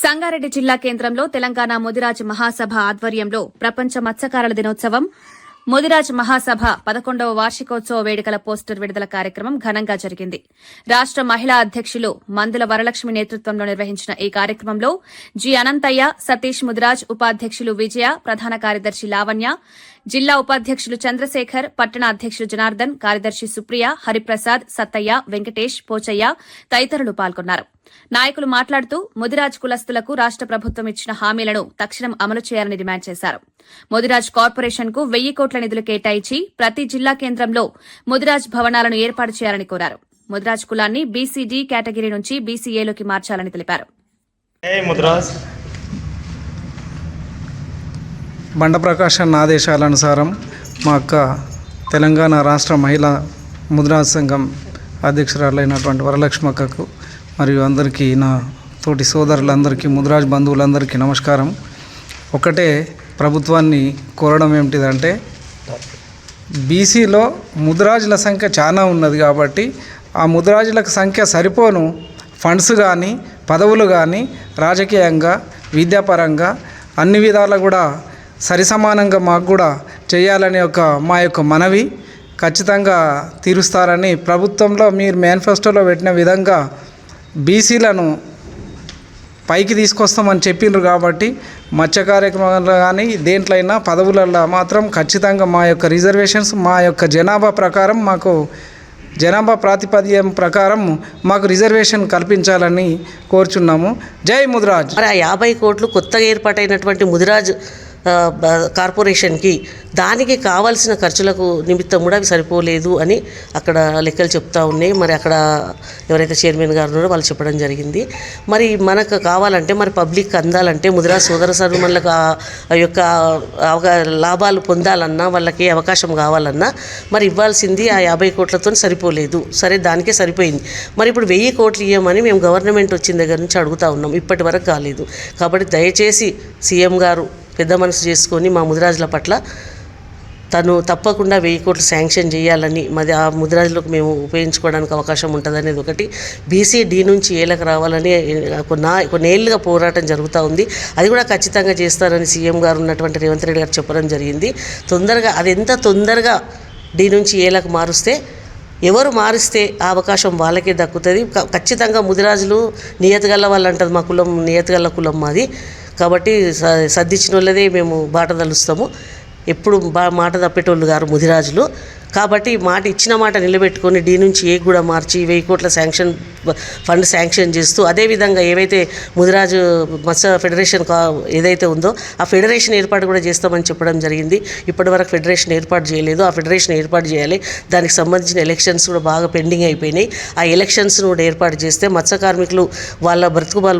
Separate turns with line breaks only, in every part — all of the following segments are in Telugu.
సంగారెడ్డి జిల్లా కేంద్రంలో తెలంగాణ ముదిరాజ్ మహాసభ ఆధ్వర్యంలో ప్రపంచ మత్స్యకారుల దినోత్సవం ముదిరాజ్ మహాసభ 11వ వార్షికోత్సవ వేడుకల పోస్టర్ విడుదల కార్యక్రమం ఘనంగా జరిగింది. రాష్ట మహిళా అధ్యకులు మందుల వరలక్ష్మి నేతృత్వంలో నిర్వహించిన ఈ కార్యక్రమంలో జి అనంతయ్య, సతీష్ ముదిరాజ్, ఉపాధ్యకులు విజయ, ప్రధాన కార్యదర్శి లావణ్య, జిల్లా ఉపాధ్యకులు చంద్రశేఖర్, పట్టణ అధ్యకులు జనార్దన్, కార్యదర్శి సుప్రియ, హరిప్రసాద్, సత్తయ్య, వెంకటేష్, పోచయ్య తదితరులు పాల్గొన్నారు. నాయకులు మాట్లాడుతూ ముదిరాజ్ కులస్తులకు రాష్ట ప్రభుత్వం ఇచ్చిన హామీలను తక్షణం అమలు చేయాలని డిమాండ్ చేశారు. ముదిరాజ్ కార్పొరేషన్ కు 1000 కోట్ల నిధులు కేటాయించి ప్రతి జిల్లా కేంద్రంలో ముదిరాజ్ భవనాలను ఏర్పాటు చేయాలని కోరారు. ముదిరాజ్ కులాన్ని బీసీడీ కేటగిరీ నుంచి బీసీఏలోకి మార్చాలని తెలిపారు.
బండ ప్రకాశన్ ఆదేశాలనుసారం మా అక్క తెలంగాణ రాష్ట్ర మహిళా ముదిరాజ్ సంఘం అధ్యక్షురాలైనటువంటి వరలక్ష్మి అక్కకు మరియు అందరికీ, నా తోటి సోదరులందరికీ, ముదిరాజ్ బంధువులందరికీ నమస్కారం. ఒకటే ప్రభుత్వాన్ని కోరడం ఏమిటిదంటే, బీసీలో ముదిరాజుల సంఖ్య చాలా ఉన్నది కాబట్టి ఆ ముదిరాజులకు సంఖ్య సరిపోను ఫండ్స్ కానీ, పదవులు కానీ, రాజకీయంగా, విద్యాపరంగా అన్ని విధాలా కూడా సరిసమానంగా మాకు కూడా చేయాలనే మా యొక్క మనవి ఖచ్చితంగా తీరుస్తారని ప్రభుత్వంలో మీరు మేనిఫెస్టోలో పెట్టిన విధంగా బీసీలను పైకి తీసుకొస్తామని చెప్పిండ్రు కాబట్టి మత్స్య కార్యక్రమాలు కానీ దేంట్లైనా పదవులలో మాత్రం ఖచ్చితంగా మా యొక్క రిజర్వేషన్స్, మా యొక్క జనాభా ప్రకారం, మాకు జనాభా ప్రాతిపదికం ప్రకారం మాకు రిజర్వేషన్ కల్పించాలని కోరుచున్నాము. జై ముదిరాజ్.
మరి ఆ 50 కోట్లు కొత్తగా ఏర్పాటైనటువంటి ముదిరాజ్ కార్పొరేషన్కి దానికి కావాల్సిన ఖర్చులకు నిమిత్తం కూడా అవి సరిపోలేదు అని అక్కడ లెక్కలు చెప్తా ఉన్నాయి. మరి అక్కడ ఎవరైతే చైర్మన్ గారు ఉన్నారో వాళ్ళు చెప్పడం జరిగింది. మరి మనకు కావాలంటే, మరి పబ్లిక్ అందాలంటే, ముదిరాజ్ సోదర సోదరులకు ఆ యొక్క లాభాలు పొందాలన్నా, వాళ్ళకి అవకాశం కావాలన్నా మరి ఇవ్వాల్సింది ఆ 50 కోట్లతో సరిపోలేదు. సరే, దానికే సరిపోయింది. మరి ఇప్పుడు 1000 కోట్లు ఇవ్వమని మేము గవర్నమెంట్ వచ్చిన దగ్గర నుంచి అడుగుతూ ఉన్నాం. ఇప్పటి వరకు కాలేదు. కాబట్టి దయచేసి సీఎం గారు పెద్ద మనసు చేసుకొని మా ముదిరాజుల పట్ల తను తప్పకుండా 1000 కోట్లు శాంక్షన్ చేయాలని, మరి ఆ ముదిరాజులకు మేము ఉపయోగించుకోవడానికి అవకాశం ఉంటుందనేది ఒకటి. బీసీడీ నుంచి ఏలకు రావాలని కొన్నేళ్లుగా పోరాటం జరుగుతూ ఉంది. అది కూడా ఖచ్చితంగా చేస్తారని సీఎం గారు ఉన్నటువంటి రేవంత్ రెడ్డి గారు చెప్పడం జరిగింది. తొందరగా అది ఎంత తొందరగా డీ నుంచి ఏలకు మారుస్తే, ఎవరు మారిస్తే ఆ అవకాశం వాళ్ళకే దక్కుతుంది. ఖచ్చితంగా ముదిరాజులు నియతగల్ల వాళ్ళు అంటారు, మా కులం నియతగల్ల కులం మాది. కాబట్టి సర్దిచ్చిన వాళ్ళదే మేము బాట తలుస్తాము. ఎప్పుడు మాట తప్పేటోళ్ళు గారు ముదిరాజులు. కాబట్టి ఇచ్చిన మాట నిలబెట్టుకొని డీ నుంచి ఏ కూడా మార్చి 1000 కోట్ల ఫండ్ శాంక్షన్ చేస్తూ, అదేవిధంగా ఏవైతే ముదిరాజు మత్స్య ఫెడరేషన్ ఏదైతే ఉందో ఆ ఫెడరేషన్ ఏర్పాటు కూడా చేస్తామని చెప్పడం జరిగింది. ఇప్పటివరకు ఫెడరేషన్ ఏర్పాటు చేయలేదు. ఆ ఫెడరేషన్ ఏర్పాటు చేయాలి. దానికి సంబంధించిన ఎలక్షన్స్ కూడా బాగా పెండింగ్ అయిపోయినాయి. ఆ ఎలక్షన్స్ను కూడా ఏర్పాటు చేస్తే మత్స్య కార్మికులు వాళ్ళ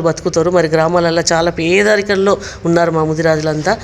బతుకుతారు. మరి గ్రామాలలో చాలా పేదరికంలో ఉన్నారు మా ముదిరాజులంతా.